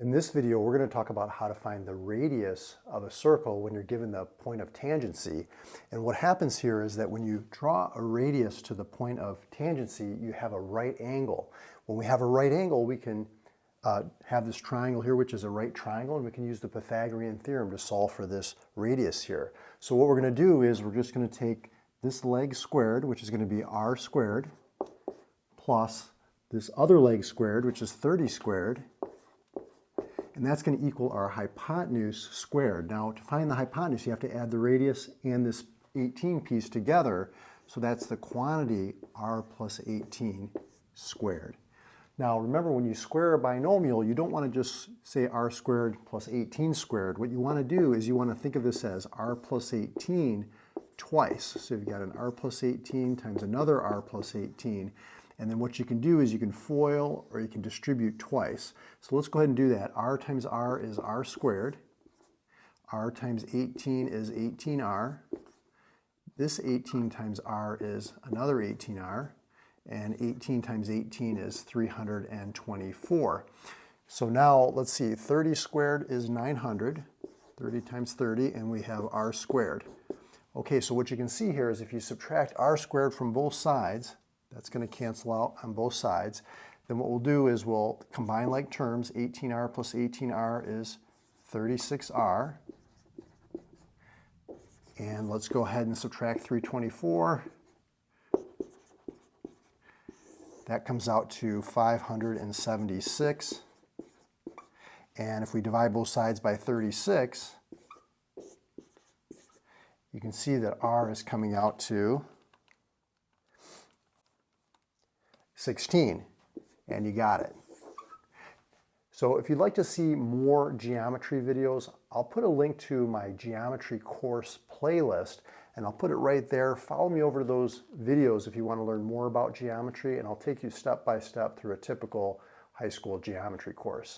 In this video, we're going to talk about how to find the radius of a circle when you're given the point of tangency. And what happens here is that when you draw a radius to the point of tangency, you have a right angle. When we have a right angle, we can have this triangle here, which is a right triangle, and we can use the Pythagorean theorem to solve for this radius here. So what we're going to do is we're just going to take this leg squared, which is going to be r squared, plus this other leg squared, which is 30 squared, and that's going to equal our hypotenuse squared. Now, to find the hypotenuse, you have to add the radius and this 18 piece together. So that's the quantity r plus 18 squared. Now, remember, when you square a binomial, you don't want to just say r squared plus 18 squared. What you want to do is you want to think of this as r plus 18 twice. So you've got an r plus 18 times another r plus 18. And then what you can do is you can FOIL or you can distribute twice. So let's go ahead and do that. R times r is r squared. R times 18 is 18r. This 18 times r is another 18r. And 18 times 18 is 324. So now let's see, 30 squared is 900. 30 times 30, and we have r squared. Okay, so what you can see here is if you subtract r squared from both sides, that's going to cancel out on both sides. Then what we'll do is we'll combine like terms. 18r plus 18r is 36r. And let's go ahead and subtract 324. That comes out to 576. And if we divide both sides by 36, you can see that r is coming out to 16, and you got it. So if you'd like to see more geometry videos, I'll put a link to my geometry course playlist, and I'll put it right there. Follow me over to those videos if you want to learn more about geometry, and I'll take you step by step through a typical high school geometry course.